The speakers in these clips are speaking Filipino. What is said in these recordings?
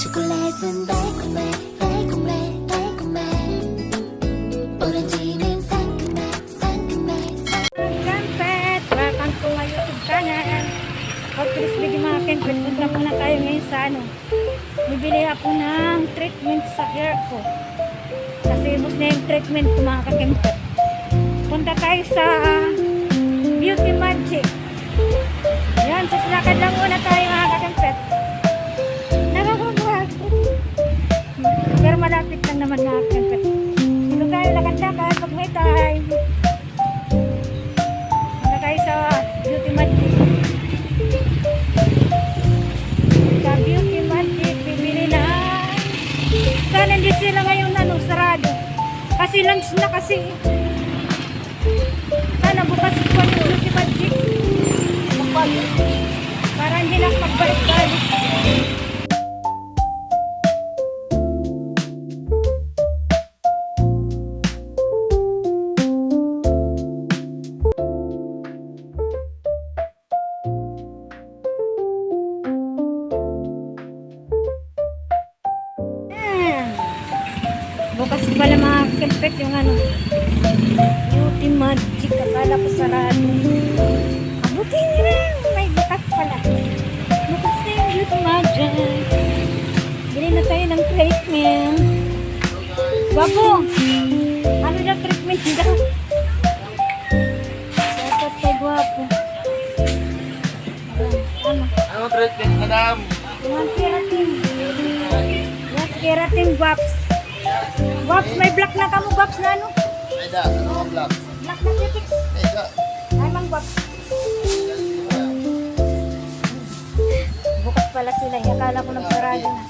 초콜릿은 달콤해 달콤해 달콤해 오렌지는 상큼해 상큼해 Kampet! Welcome to my YouTube channel. Pag-tulis video mga Kampet, punta muna tayo ngayon sa bibili ako ng treatment sa hair ko. Kasi ubos na yung treatment ko mga Kampet. Punta tayo sa Beauty Magic. Yan, sasalakad lang muna tayo mga Kampet. Nakakagwag. Pero malapit lang naman mga Kampet. Dito tayo lakad-lakad pag may time. Sa Beauty Magic. Sa Beauty Magic, bibili na. Sana hindi sila ngayon sarado. Kasi lunch na kasi. Sana bukas po yung Beauty Magic. Para hindi na pagbalik-balik. Bukas pala mga Kampet yung Beauty Magic. Akala ko sarado. Abutin nyo rin. May bukas pala. Bukas na yung Beauty Magic. Bili na tayo ng treatment. Babo! Ano na treatment nila? Dapat kay Guwapo. Ano treatment, madam? Yung keratin. Yung keratin, Guwaps. Guwaps, may black na kamo, Guwaps na ano? Eda, ano ang black? Black na cutics. Eda. Ay, mang Guwaps. Bukas pala sila. Akala ko nagsarado na.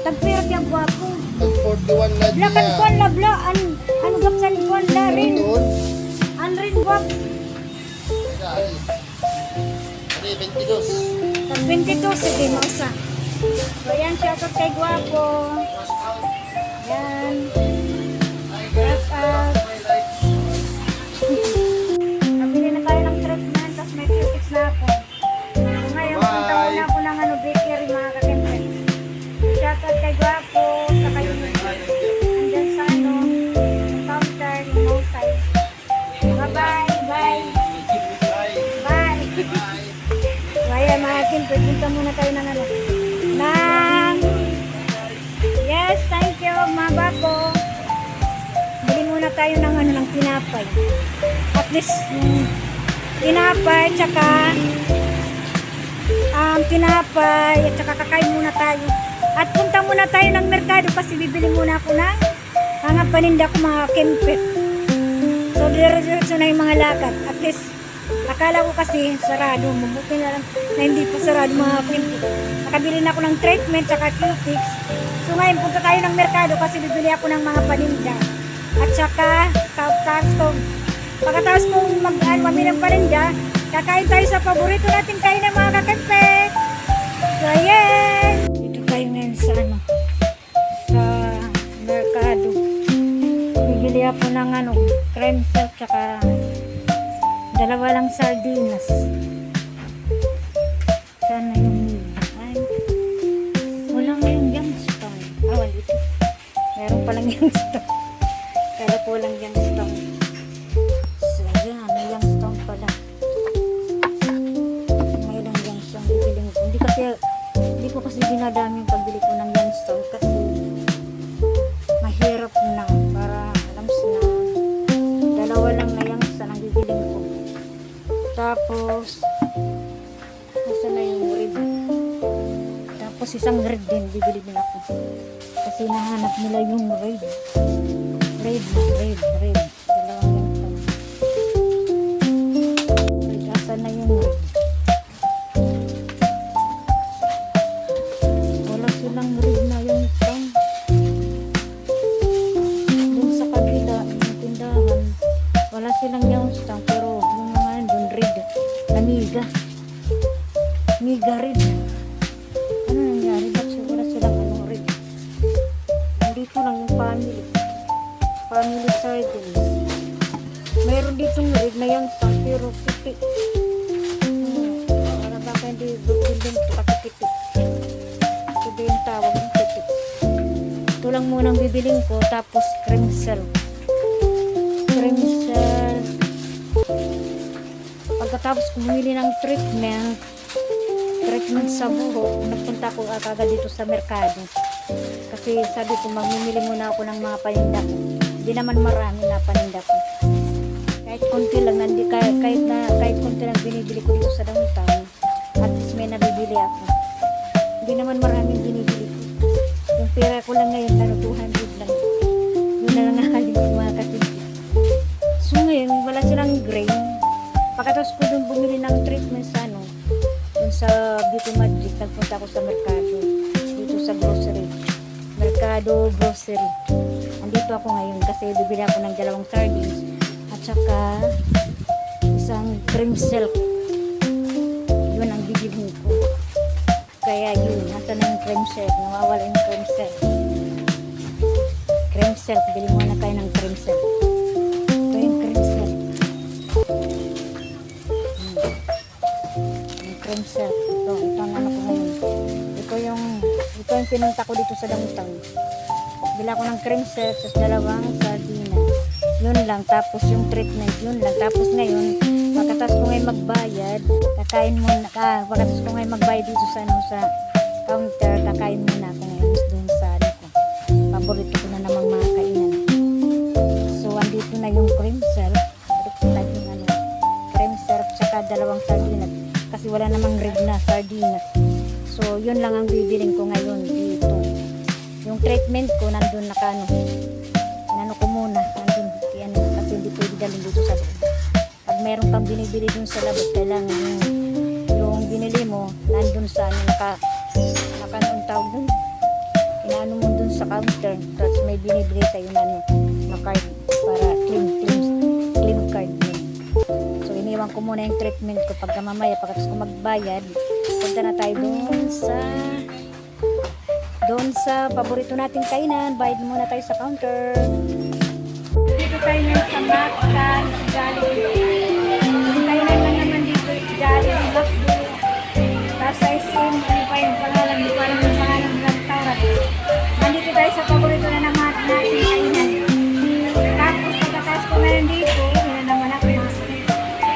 Tagpirat yung Guwapo. Tag-41 na Black and Kwan na bla. Ano Guwaps and Kwan na rin? doon. An rin Guwaps. Eda, ali. Ali, 22. Tag 22. Sige, mausa. So, yan siya kay Guwapo. Yan. Wrap up. Nabili na tayo ng treatment. Tapos may cutics na ako. So, ngayon, punta muna ako ng bakery mga Kampet. Shoutout kay Guwapo. Saka yung andyan sa counter yung Mosay. Bye-bye. Bye. Bye. Kaya mga Kampet, punta muna tayo ng yes, thank you mga bako. Bili muna tayo ng tinapay. At least tinapay tinapay at saka kakain muna tayo. At punta muna tayo ng merkado kasi bibili muna ako ng mga paninda ko mga Kampet. So diretso na yung mga lakad. At least akala ko kasi sarado. Mabuti na lang na hindi pa sarado mga Kampet. Nakabili na ako ng treatment saka cutics. So ngayon punta tayo ng merkado kasi bibili ako ng mga paninda. At saka pagkatapos kong mamili ng paninda, kakain tayo sa paborito natin kain ng mga Kampet. So yeah! Dito tayo ngayon sa merkado. Bibili ako ng creme silk saka dalawa lang sardinas. Sana yung wala ngayong Youngstown. Wala ito. Meron palang Youngstown. Kala po lang Youngstown. So yan, may Youngstown pala. Ngayon ang Youngstown bibiling ko. Hindi ko kasi dinadami yung pagbili ko ng Youngstown kasi mahirap na para alam na dalawa lang na Youngstown ang bibiling ko. Tapos nasa na yung rib. Tapos isang red din, bibili din ako. Kasi nahanap nila yung red. Red. Dalawang ganito. Red, asa na yung red? Wala silang red na yung itong. Dun sa kabila, yung tindahan, wala silang yung stang. Pero yung mga dun red, namiga. Miga red. Ano nangyari? Bakit wala silang red? Nandito lang yung family sardines. Mayroon ditong red na yung stang pero puti. Para baka hindi building pakipiti. Ito din lang muna ang bibiling ko. Tapos cream cell. Cream cell. Pagkatapos ko bumili ng treatment sa buhok, nagpunta ko agad dito sa merkado. Kasi sabi ko, mamimili muna ako ng mga paninda ko. Hindi naman marami na paninda ko. Kahit konti lang, kahit konti lang binibili ko dito sa downtown. At least may nabibili ako. Hindi naman maraming binibili ko. Yung pera ko lang ngayon, 200 lang. Yun na lang nakalim ko mga kasindi. So ngayon, wala silang grain. Pagkatapos ko dun bumili ng treatment sa dun sa Beauty Magic, nagpunta ako sa merkado. Dito sa grocery. Merkado grocery. Andito ako ngayon kasi bibili ako ng 2 sardines at saka isang cream silk. Yun ang bibilhin ko. Kaya yun, nasa na yung cream silk. Nawawala yung cream silk. Cream silk. Bili muna tayo ng cream silk. Ito yung cream silk. Yung cream silk. Ito ang ano ko ngayon. Ito yung pinunta ko dito sa downtown. Bila ko ng cream silk sa 2 sardina. Yun lang. Tapos yung treatment, yun lang. Tapos ngayon, pagkatapos ko ngayon magbayad, kakain muna ka. Pagkatapos ko ngayon magbayad dito sa counter, kakain muna ako ngayon doon sa ko. Paborito ko na namang mga kainan. So, andito na yung cream silk. Yung cream silk saka 2 sardinas. Kasi wala namang rig na sardinas. So, yun lang ang bibiling ko ngayon dito. Yung treatment ko, nandun inano ko muna, nandun, kasi hindi pwede dalhin dito sa loob. Pag meron kang binibili dun sa labas, kailangan yung binili mo, nandun sa nakaanoong tawag dun. Inaano mo dun sa counter, tapos may binibili sa'yo na card, para clean card mo. So, iniwan ko muna yung treatment ko. Pagka mamaya, pagkatapos ko magbayad, punta na tayo doon sa paborito nating kainan. Bayad muna tayo sa counter. Dito tayo ngayon sa Mactan, Jollibee. Kainan lang naman dito, Jollibee, Macdo. Tapos sa SM, ano pa yung pangalan, hindi pa alam yung pangalan ng restaurant. Nandito tayo sa paborito na naman nating kainan. Tapos pagkatapos ko ngayon dito, yun na naman ako yung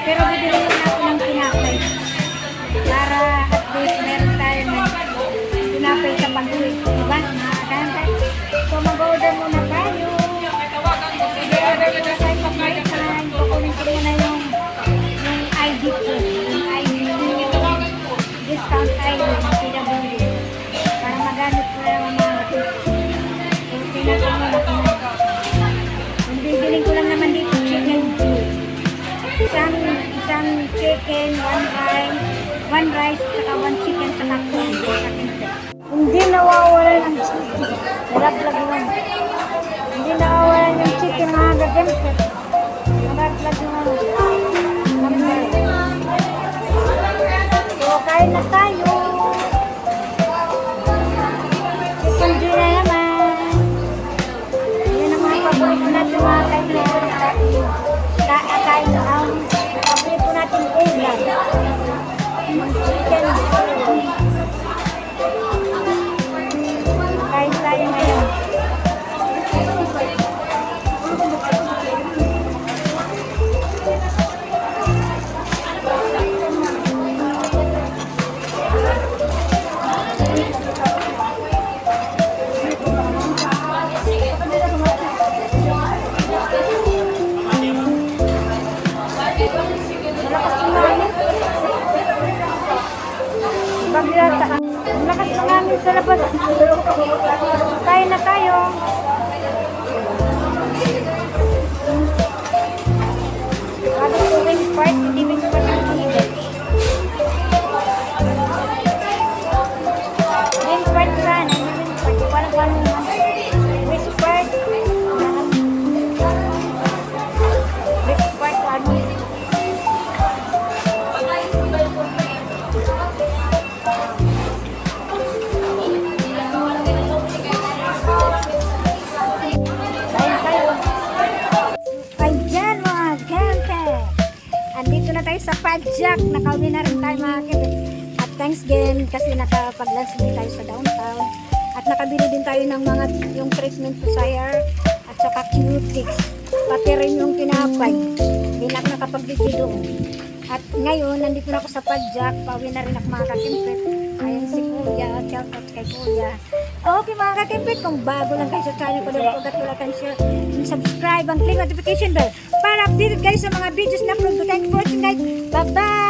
pero bibili muna ako ng tinapay. Para at least meron tayo ng tinapay sa pag-uwi. Diba? So mag-order muna tayo. Mag-order muna tayo pag-uwi. Kukunin ko muna yung ID ko. Yung ID yung discount ID ng PW. Para magamit ko lang ang mga tips. So tingnan ko muna kung yung bibiling ko lang naman dito chicken food. Isang chicken, one rice, saka 1 chicken, saka hindi nawawala ng chicken. Nalaglag lang. Hindi nawawala ng chicken, mga gagamit. Nalaglag lang. So, kain na tayo. Chicken din na naman. Yan ang mga paborito natin mga kainan. Kain ang paborito natin ulam. Chicken. Kain tayo ngayon. Ang lakas ng hangin sa labas. Kain na tayo. Bago ko wing part, hindi wing part ang hingit. Wing part sana, hindi wing part. Walang wing part. Wing part, ano? Andito na tayo sa Padjak. Nakauwi na rin tayo mga kibit. At thanks again kasi nakapag-lunch din tayo sa downtown. At nakabili din tayo ng mga yung treatment to sa hair at saka cutics. Pati rin yung tinapay. Hindi na ako nakapag-video doon. At ngayon, nandito na ako sa Padjak. Pauwi na rin ako mga kakimpit. Ayan si Kuya. Shout out kay Kuya. Okay mga kakimpit, kung bago lang kayo sa channel ko, don't forget to like and share and subscribe and click notification bell para updated kayo sa mga videos na upload ko. Thank you for watching guys. Bye-bye!